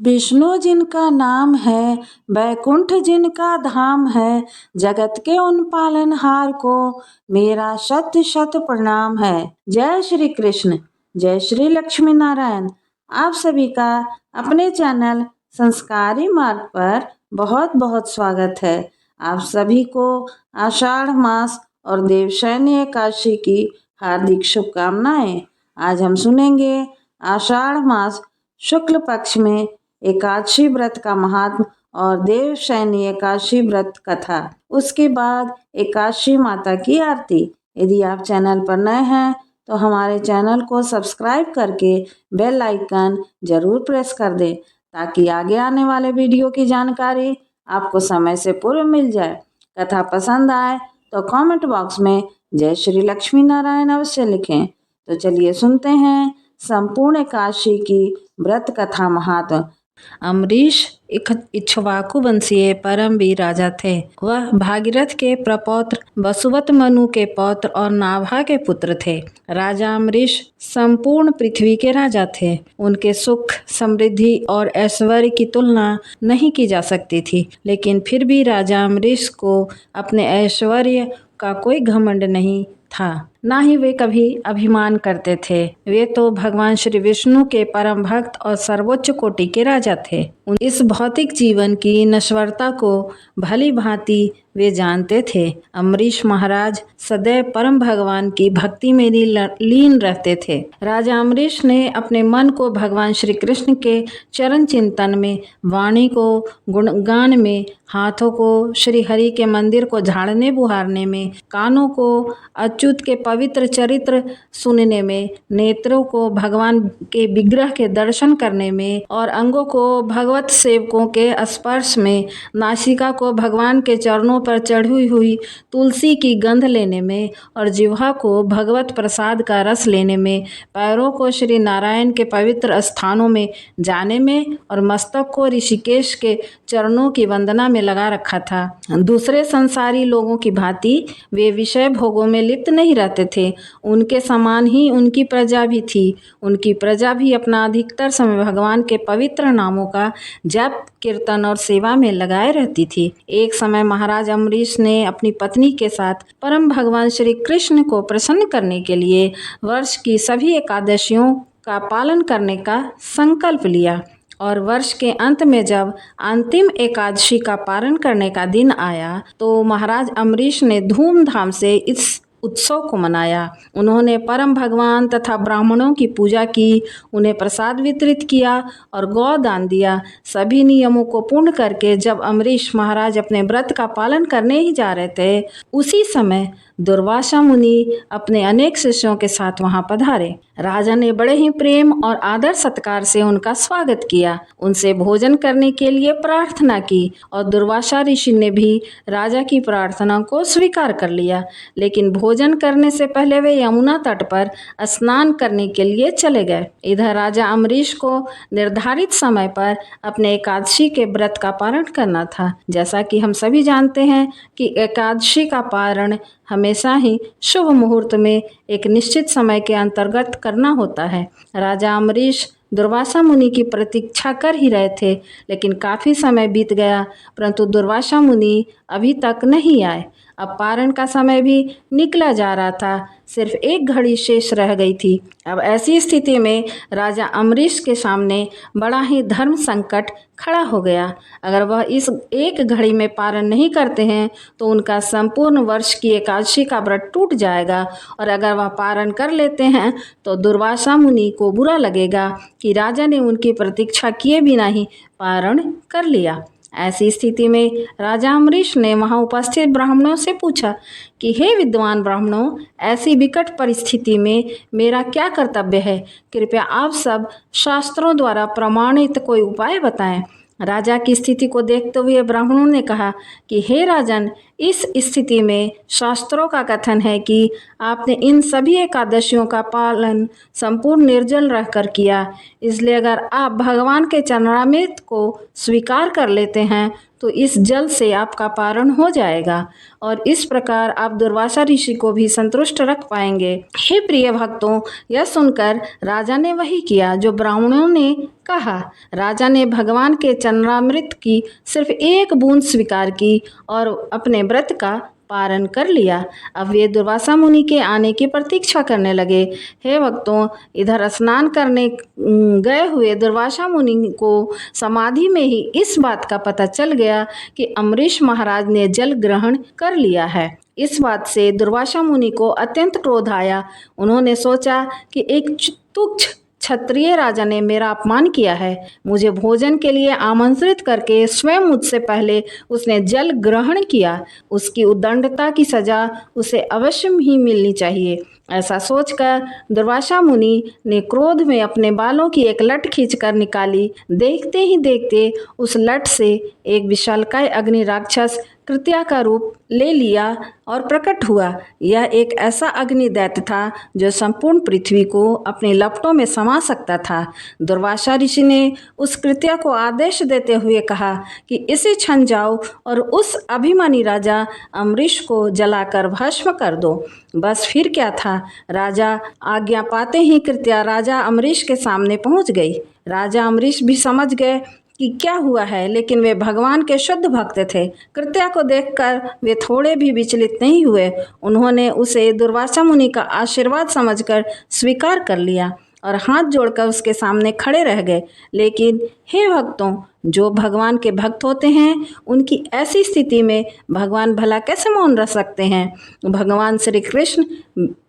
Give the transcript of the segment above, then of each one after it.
विष्णु जिनका नाम है, वैकुंठ जिनका धाम है, जगत के उन पालनहार को मेरा शत शत प्रणाम है। जय श्री कृष्ण, जय श्री लक्ष्मी नारायण। आप सभी का अपने चैनल संस्कारी मार्ग पर बहुत बहुत स्वागत है। आप सभी को आषाढ़ मास और देवशयनी एकादशी की हार्दिक शुभकामनाएं। आज हम सुनेंगे आषाढ़ मास शुक्ल पक्ष में एकादशी व्रत का महात्म और देवशयनी एकादशी व्रत कथा। उसके बाद एकादशी माता की आरती। यदि आप चैनल पर नए हैं तो हमारे चैनल को सब्सक्राइब करके बेल आइकन जरूर प्रेस कर दें ताकि आगे आने वाले वीडियो की जानकारी आपको समय से पूर्व मिल जाए। कथा पसंद आए तो कमेंट बॉक्स में जय श्री लक्ष्मी नारायण अवश्य लिखें। तो चलिए सुनते हैं संपूर्ण एकादशी की व्रत कथा महात्म। अम्बरीश इक्ष्वाकु वंशीय परमवीर राजा थे। वह भागीरथ के प्रपौत्र, वसुवत मनु के पौत्र और नाभा के पुत्र थे। राजा अम्बरीश संपूर्ण पृथ्वी के राजा थे। उनके सुख, समृद्धि और ऐश्वर्य की तुलना नहीं की जा सकती थी, लेकिन फिर भी राजा अम्बरीश को अपने ऐश्वर्य का कोई घमंड नहीं था, ना ही वे कभी अभिमान करते थे। वे तो भगवान श्री विष्णु के परम भक्त और सर्वोच्च कोटि के राजा थे। इस भौतिक जीवन की नश्वरता को भली भांति वे जानते थे। अम्बरीश महाराज सदैव परम भगवान की भक्ति में लीन रहते थे। राजा अम्बरीश ने अपने मन को भगवान श्री कृष्ण के चरण चिंतन में, वाणी को गुणगान में, हाथों को श्री हरि के मंदिर को झाड़ने बुहारने में, कानों को अच्युत के पवित्र चरित्र सुनने में, नेत्रों को भगवान के विग्रह के दर्शन करने में और अंगों को भगवत सेवकों के स्पर्श में, नासिका को भगवान के चरणों पर चढ़ी हुई तुलसी की गंध लेने में और जिह्वा को भगवत प्रसाद का रस लेने में, पैरों को श्री नारायण के पवित्र स्थानों में जाने में और मस्तक को ऋषिकेश के चरणों की वंदना में लगा रखा था। दूसरे संसारी लोगों की भांति वे विषय भोगों में लिप्त नहीं रहते थे। उनके समान ही उनकी प्रजा भी थी। उनकी प्रजा भी अपना अधिकतर समय भगवान के पवित्र नामों का जप, कीर्तन और सेवा में लगाए रहती थी। एक समय महाराज अम्बरीश ने अपनी पत्नी के साथ परम भगवान श्री कृष्ण को प्रसन्न करने के लिए वर्ष की सभी एकादशियों का पालन करने का संकल्प लिया और वर्ष के अंत में जब अंतिम एकादशी का पारण करने का दिन आया तो महाराज अम्बरीश ने धूमधाम से इस उत्सव को मनाया। उन्होंने परम भगवान तथा ब्राह्मणों की पूजा की, उन्हें प्रसाद वितरित किया और गौ दान दिया। सभी नियमों को पूर्ण करके जब अम्बरीश महाराज अपने व्रत का पालन करने ही जा रहे थे, उसी समय दुर्वासा मुनि अपने अनेक शिष्यों के साथ वहां पधारे। राजा ने बड़े ही प्रेम और आदर सत्कार से उनका स्वागत किया, उनसे भोजन करने के लिए प्रार्थना की और दुर्वासा ऋषि ने भी राजा की प्रार्थना को स्वीकार कर लिया। लेकिन भोजन करने से पहले वे यमुना तट पर स्नान करने के लिए चले गए। इधर राजा अम्बरीश को निर्धारित समय पर अपने एकादशी के व्रत का पारण करना था। जैसा कि हम सभी जानते हैं कि एकादशी का पारण हमेशा ही शुभ मुहूर्त में एक निश्चित समय के अंतर्गत करना होता है। राजा अम्बरीश दुर्वासा मुनि की प्रतीक्षा कर ही रहे थे, लेकिन काफ़ी समय बीत गया परंतु दुर्वासा मुनि अभी तक नहीं आए। अब पारण का समय भी निकला जा रहा था, सिर्फ एक घड़ी शेष रह गई थी। अब ऐसी स्थिति में राजा अम्बरीश के सामने बड़ा ही धर्म संकट खड़ा हो गया। अगर वह इस एक घड़ी में पारण नहीं करते हैं तो उनका संपूर्ण वर्ष की एकादशी का व्रत टूट जाएगा, और अगर वह पारण कर लेते हैं तो दुर्वासा मुनि को बुरा लगेगा कि राजा ने उनकी प्रतीक्षा किए बिना ही पारण कर लिया। ऐसी स्थिति में राजा अम्बरीश ने वहां उपस्थित ब्राह्मणों से पूछा कि हे विद्वान ब्राह्मणों, ऐसी विकट परिस्थिति में मेरा क्या कर्तव्य है? कृपया आप सब शास्त्रों द्वारा प्रमाणित कोई उपाय बताएं। राजा की स्थिति को देखते हुए ब्राह्मणों ने कहा कि हे राजन, इस स्थिति में शास्त्रों का कथन है कि आपने इन सभी एकादशियों का पालन संपूर्ण निर्जल रहकर किया, इसलिए अगर आप भगवान के चरणामृत को स्वीकार कर लेते हैं तो इस जल से आपका पारण हो जाएगा और इस प्रकार आप दुर्वासा ऋषि को भी संतुष्ट रख पाएंगे। हे प्रिय भक्तों, यह सुनकर राजा ने वही किया जो ब्राह्मणों ने कहा। राजा ने भगवान के चरणामृत की सिर्फ एक बूंद स्वीकार की और अपने व्रत का पारण कर लिया। अब वे दुर्वासा मुनि के आने की प्रतीक्षा करने लगे। हे भक्तों, इधर स्नान करने गए हुए दुर्वासा मुनि को समाधि में ही इस बात का पता चल गया कि अम्बरीश महाराज ने जल ग्रहण कर लिया है। इस बात से दुर्वासा मुनि को अत्यंत क्रोध आया। उन्होंने सोचा कि एक तुच्छ क्षत्रिय राजा ने मेरा अपमान किया है। मुझे भोजन के लिए आमंत्रित करके स्वयं मुझसे पहले उसने जल ग्रहण किया। उसकी उद्दंडता की सजा उसे अवश्य ही मिलनी चाहिए। ऐसा सोचकर दुर्वासा मुनि ने क्रोध में अपने बालों की एक लट खींचकर निकाली। देखते ही देखते उस लट से एक विशालकाय अग्नि राक्षस कृत्या का रूप ले लिया और प्रकट हुआ। यह एक ऐसा अग्नि दैत्य था जो संपूर्ण पृथ्वी को अपनी लपटों में समा सकता था। दुर्वासा ऋषि ने उस कृत्या को आदेश देते हुए कहा कि इसे छन जाओ और उस अभिमानी राजा अम्बरीश को जलाकर भस्म कर दो। बस फिर क्या था, राजा आज्ञा पाते ही कृत्या राजा अम्बरीश के सामने पहुंच गई। राजा अम्बरीश भी समझ गए कि क्या हुआ है, लेकिन वे भगवान के शुद्ध भक्त थे। कृत्या को देखकर वे थोड़े भी विचलित नहीं हुए। उन्होंने उसे दुर्वासा मुनि का आशीर्वाद समझकर स्वीकार कर लिया और हाथ जोड़कर उसके सामने खड़े रह गए। लेकिन हे भक्तों, जो भगवान के भक्त होते हैं उनकी ऐसी स्थिति में भगवान भला कैसे मौन रह सकते हैं। भगवान श्री कृष्ण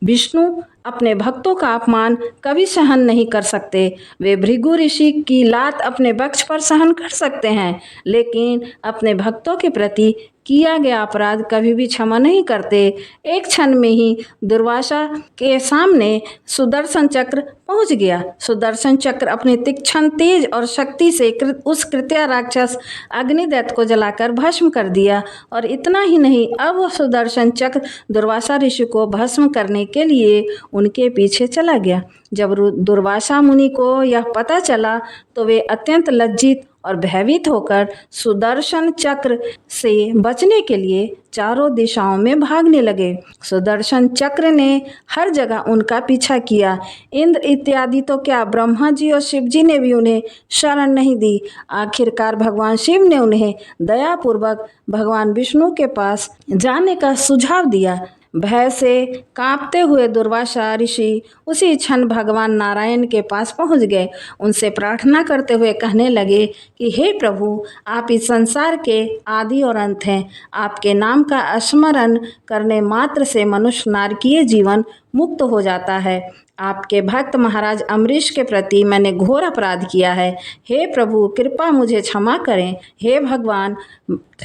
विष्णु अपने भक्तों का अपमान कभी सहन नहीं कर सकते। वे भृगु ऋषि की लात अपने वक्ष पर सहन कर सकते हैं, लेकिन अपने भक्तों के प्रति किया गया अपराध कभी भी क्षमा नहीं करते। एक क्षण में ही दुर्वासा के सामने सुदर्शन चक्र पहुंच गया। सुदर्शन चक्र अपनी तीक्ष्ण तेज और शक्ति से उस कृत्या राक्षस अग्निदैत्य को जलाकर भस्म कर दिया। और इतना ही नहीं, अब वह सुदर्शन चक्र दुर्वासा ऋषि को भस्म करने के लिए उनके पीछे चला गया। जब दुर्वासा मुनि को यह पता चला तो वे अत्यंत लज्जित और भयभीत होकर सुदर्शन चक्र से बचने के लिए चारों दिशाओं में भागने लगे। सुदर्शन चक्र ने हर जगह उनका पीछा किया। इंद्र इत्यादि तो क्या, ब्रह्मा जी और शिव जी ने भी उन्हें शरण नहीं दी। आखिरकार भगवान शिव ने उन्हें दयापूर्वक भगवान विष्णु के पास जाने का सुझाव दिया। भय से कांपते हुए दुर्वासा ऋषि उसी क्षण भगवान नारायण के पास पहुंच गए। उनसे प्रार्थना करते हुए कहने लगे कि हे प्रभु, आप इस संसार के आदि और अंत हैं। आपके नाम का स्मरण करने मात्र से मनुष्य नारकीय जीवन मुक्त हो जाता है। आपके भक्त महाराज अम्बरीश के प्रति मैंने घोर अपराध किया है। हे प्रभु, कृपा मुझे क्षमा करें। हे भगवान,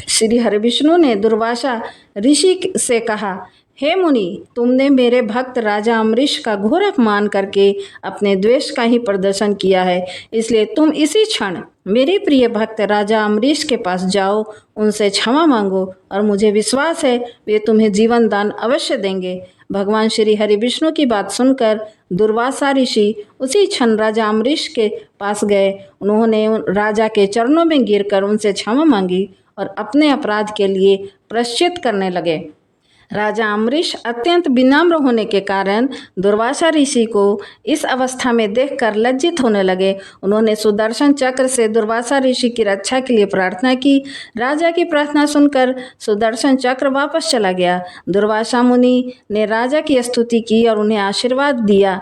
श्री हरिविष्णु ने दुर्वासा ऋषि से कहा, हे मुनि, तुमने मेरे भक्त राजा अम्बरीश का घोर अपमान करके अपने द्वेष का ही प्रदर्शन किया है। इसलिए तुम इसी क्षण मेरे प्रिय भक्त राजा अम्बरीश के पास जाओ, उनसे क्षमा मांगो और मुझे विश्वास है वे तुम्हें जीवन दान अवश्य देंगे। भगवान श्री हरिविष्णु की बात सुनकर दुर्वासा ऋषि उसी क्षण राजा अम्बरीश के पास गए। उन्होंने राजा के चरणों में गिरकर उनसे क्षमा मांगी और अपने अपराध के लिए प्रायश्चित करने लगे। राजा अम्बरीश अत्यंत विनम्र होने के कारण दुर्वासा ऋषि को इस अवस्था में देखकर लज्जित होने लगे। उन्होंने सुदर्शन चक्र से दुर्वासा ऋषि की रक्षा के लिए प्रार्थना की। राजा की प्रार्थना सुनकर सुदर्शन चक्र वापस चला गया। दुर्वासा मुनि ने राजा की स्तुति की और उन्हें आशीर्वाद दिया।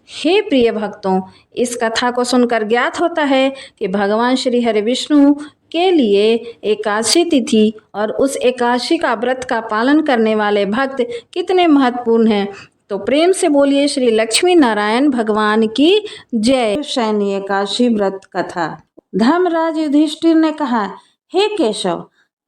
हे प्रिय भक्तों, इस कथा को सुनकर ज्ञात होता है कि भगवान श्री हरिविष्णु के लिए एकादशी तिथि और उस एकादशी का व्रत का पालन करने वाले भक्त कितने महत्वपूर्ण हैं। तो प्रेम से बोलिए श्री लक्ष्मी नारायण भगवान की जय। शयनी एकादशी व्रत कथा। धर्मराज युधिष्ठिर ने कहा, हे केशव,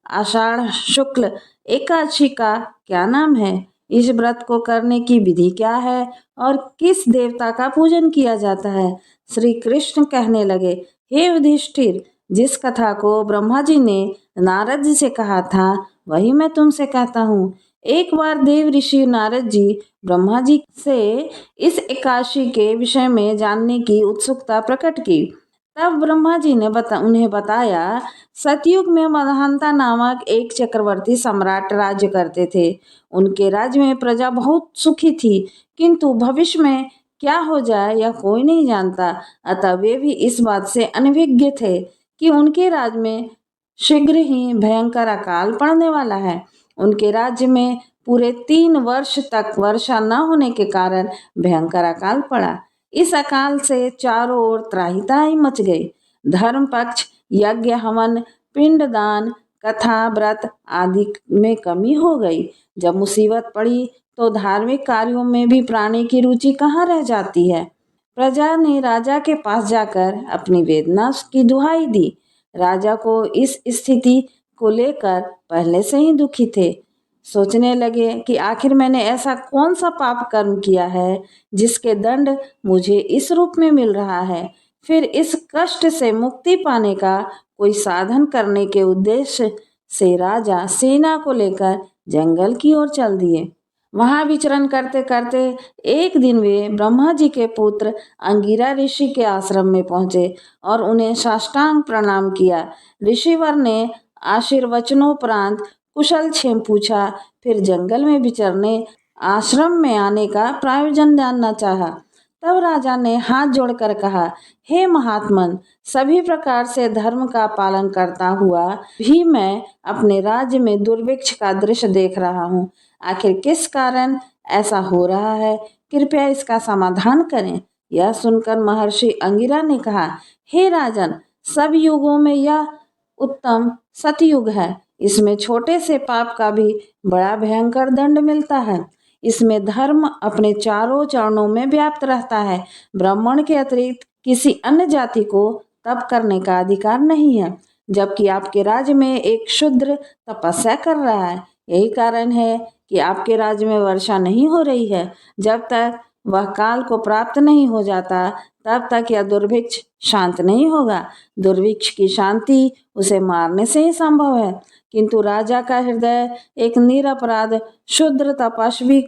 आषाढ़ शुक्ल एकादशी का क्या नाम है? इस व्रत को करने की विधि क्या है और किस देवता का पूजन किया जाता है? श्री कृष्ण कहने लगे, हे युधिष्ठिर, जिस कथा को ब्रह्मा जी ने नारद जी से कहा था वही मैं तुमसे कहता हूँ। एक बार देव ऋषि नारद जी ब्रह्मा जी से इस एकादशी के विषय में जानने की उत्सुकता प्रकट की। तब ब्रह्मा जी ने उन्हें बताया, सतयुग में मदहंता नामक एक चक्रवर्ती सम्राट राज्य करते थे। उनके राज्य में प्रजा बहुत सुखी थी, किंतु भविष्य में क्या हो जाए यह कोई नहीं जानता। अतः वे भी इस बात से अनभिज्ञ थे कि उनके राज्य में शीघ्र ही भयंकर अकाल पड़ने वाला है। उनके राज्य में पूरे 3 वर्ष तक वर्षा न होने के कारण भयंकर अकाल पड़ा। इस अकाल से चारों ओर त्राही त्राही मच गई। धर्म पक्ष, यज्ञ, हवन, पिंडदान, कथा, व्रत आदि में कमी हो गई। जब मुसीबत पड़ी तो धार्मिक कार्यों में भी प्राणी की रुचि कहाँ रह जाती है। प्रजा ने राजा के पास जाकर अपनी वेदना की दुहाई दी। राजा को इस स्थिति को लेकर पहले से ही दुखी थे। सोचने लगे कि आखिर मैंने ऐसा कौन सा पाप कर्म किया है जिसके दंड मुझे इस रूप में मिल रहा है। फिर इस कष्ट से मुक्ति पाने का कोई साधन करने के उद्देश्य से राजा सेना को लेकर जंगल की ओर चल दिए। वहां विचरण करते करते एक दिन वे ब्रह्मा जी के पुत्र अंगिरा ऋषि के आश्रम में पहुंचे और उन्हें साष्टांग प्रणाम किया। ऋषिवर ने आशीर्वचनोपरांत कुशल क्षेम पूछा, फिर जंगल में विचरने आश्रम में आने का प्रयोजन जानना चाहा। तब राजा ने हाथ जोड़कर कहा, हे महात्मन, सभी प्रकार से धर्म का पालन करता हुआ भी मैं अपने राज्य में दुर्भिक्ष का दृश्य देख रहा हूँ। आखिर किस कारण ऐसा हो रहा है, कृपया इसका समाधान करें। यह सुनकर महर्षि अंगिरा ने कहा, हे राजन, सब युगों में यह उत्तम सतयुग है। इसमें छोटे से पाप का भी बड़ा भयंकर दंड मिलता है। इसमें धर्म अपने चारों चरणों में व्याप्त रहता है। ब्राह्मण के अतिरिक्त किसी अन्य जाति को तप करने का अधिकार नहीं है, जबकि आपके राज्य में एक शूद्र तपस्या कर रहा है। यही कारण है कि आपके राज्य में वर्षा नहीं हो रही है। जब तक वह काल को प्राप्त नहीं हो जाता तब तक यह दुर्भिक्ष शांत नहीं होगा। दुर्भिक्ष की शांति उसे मारने से ही संभव है। किंतु राजा का हृदय एक निरपराध शूद्र तपस्वी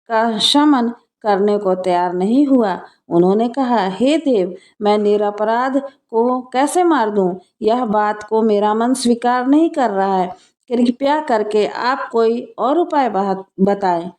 का शमन करने को तैयार नहीं हुआ। उन्होंने कहा, हे देव, मैं निरपराध को कैसे मार दूं? यह बात को मेरा मन स्वीकार नहीं कर रहा है। कृपया करके आप कोई और उपाय बताएं।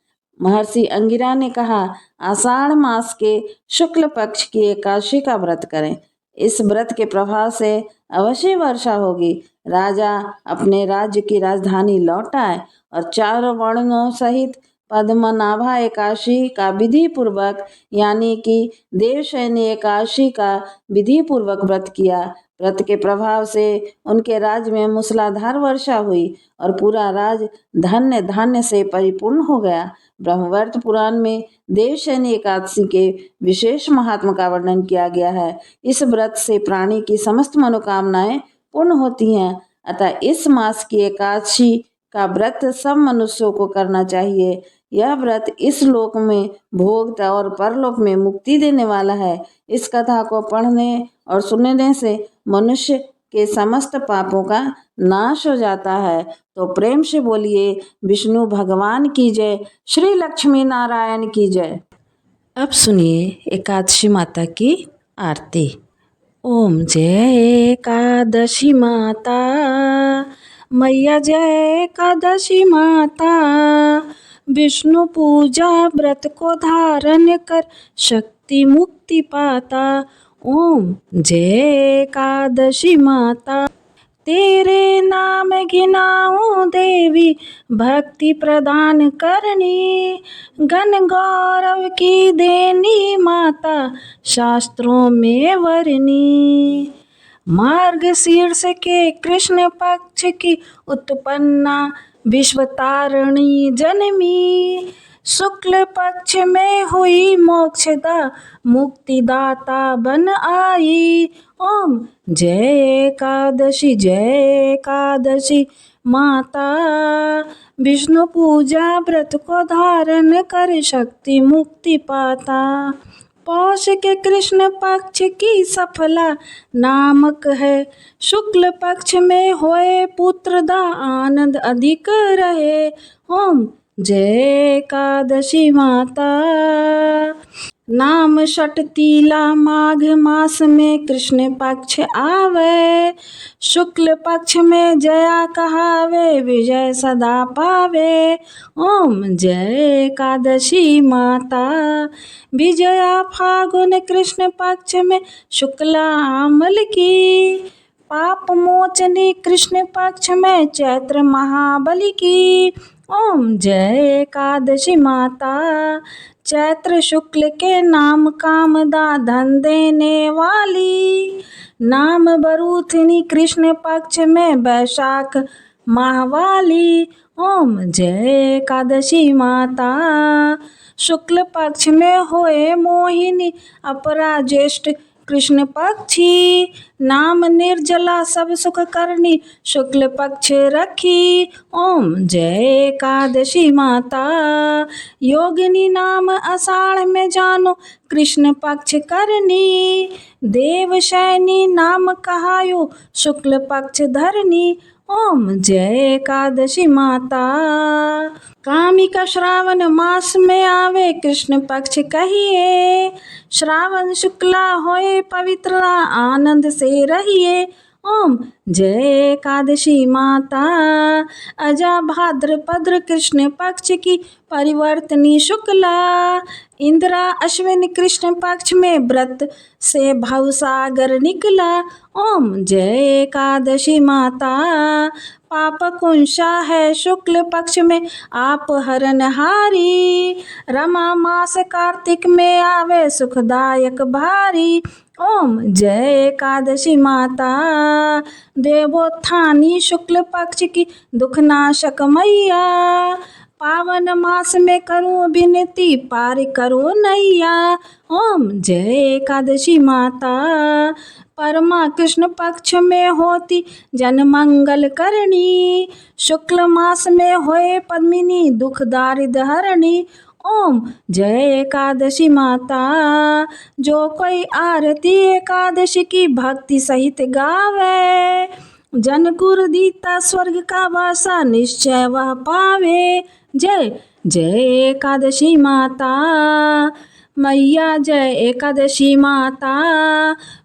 महर्षि अंगिरा ने कहा, आषाढ़ मास के शुक्ल पक्ष की एकादशी का व्रत करें। इस व्रत के प्रभाव से अवश्य वर्षा होगी। राजा अपने राज्य की राजधानी लौट आए और 4 वर्णों सहित पद्मनाभा एकादशी का विधि पूर्वक यानी कि देवशयनी एकादशी का विधि पूर्वक व्रत किया। व्रत के प्रभाव से उनके राज्य में मूसलाधार वर्षा हुई और पूरा राज्य धन्य धान्य से परिपूर्ण हो गया। ब्रह्मवर्त पुराण में देवशयनी एकादशी के विशेष महात्मा का वर्णन किया गया है। इस व्रत से प्राणी की समस्त मनोकामनाएं पूर्ण होती हैं। अतः इस मास की एकादशी का व्रत सब मनुष्यों को करना चाहिए। यह व्रत इस लोक में भोग और परलोक में मुक्ति देने वाला है। इस कथा को पढ़ने और सुनने से मनुष्य के समस्त पापों का नाश हो जाता है। तो प्रेम से बोलिए विष्णु भगवान की जय, श्री लक्ष्मी नारायण की जय। अब सुनिए एकादशी माता की आरती। ओम जय एकादशी माता, मैया जय एकादशी माता। विष्णु पूजा व्रत को धारण कर शक्ति मुक्ति पाता। ओम जय एकादशी माता, तेरे नाम गिनाऊं देवी भक्ति प्रदान करनी। गण गौरव की देनी माता शास्त्रों में वर्णी। मार्गशीर्ष के कृष्ण पक्ष की उत्पन्ना विश्वतारिणी जनमी। शुक्ल पक्ष में हुई मोक्षदा मुक्तिदाता बन आई। ओम जय एकादशी माता। विष्णु पूजा व्रत को धारण कर शक्ति मुक्ति पाता। पौष के कृष्ण पक्ष की सफला नामक है। शुक्ल पक्ष में होए पुत्र दा आनंद अधिक रहे। ओम जय एकादशी माता। नाम षटतीला माघ मास में कृष्ण पक्ष आवे, शुक्ल पक्ष में जया कहावे, विजय सदा पावे। ओम जय एकादशी माता। विजया फागुन कृष्ण पक्ष में शुक्ला अमल की, पाप मोचनी कृष्ण पक्ष में चैत्र महाबली की। ओम जय एकादशी माता। चैत्र शुक्ल के नाम कामदा धन देने वाली, नाम बरूथनी कृष्ण पक्ष में वैशाख माहवाली। ओम जय एकादशी माता। शुक्ल पक्ष में होए मोहिनी अपरा ज्येष्ठ कृष्ण पक्षी, नाम निर्जला सब सुख करनी शुक्ल पक्ष रखी। ओम जय एकादशी माता। योगिनी नाम आषाढ़ में जानो कृष्ण पक्ष करनी, देवशैनी नाम कहायो शुक्ल पक्ष धरनी। ओम जय एकादशी माता। कामिका श्रावण मास में आवे कृष्ण पक्ष कहिए, श्रावण शुक्ला होए पवित्र आनंद से रहिए। ओम जय एकादशी माता। अजा भाद्रपद्र कृष्ण पक्ष की परिवर्तनी शुक्ला, इंदिरा अश्विन कृष्ण पक्ष में व्रत से भवसागर निकला। ओम जय एकादशी माता। पाप कुंशा है शुक्ल पक्ष में आप हरनहारी, रमा मास कार्तिक में आवे सुखदायक भारी। ओम जय एकादशी माता। देवोत्थानी शुक्ल पक्ष की दुखनाशक मैया, पावन मास में करूं विनती पार करो नैया। ओम जय एकादशी माता। परमा कृष्ण पक्ष में होती जन मंगल करनी, शुक्ल मास में होए पद्मिनी दुख दारिद्र हरणी। ओम जय एकादशी माता। जो कोई आरती एकादशी की भक्ति सहित गावे, जन गुरु दीता स्वर्ग का वासा निश्चय वह पावे। जय जय एकादशी माता। मैया जय एकादशी माता।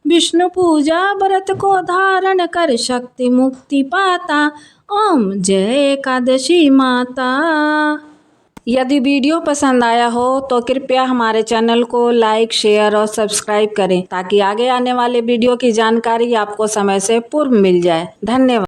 विष्णु पूजा व्रत को धारण कर शक्ति मुक्ति पाता। ओम जय एकादशी माता। यदि वीडियो पसंद आया हो तो कृपया हमारे चैनल को लाइक, शेयर और सब्सक्राइब करें ताकि आगे आने वाले वीडियो की जानकारी आपको समय से पूर्व मिल जाए। धन्यवाद।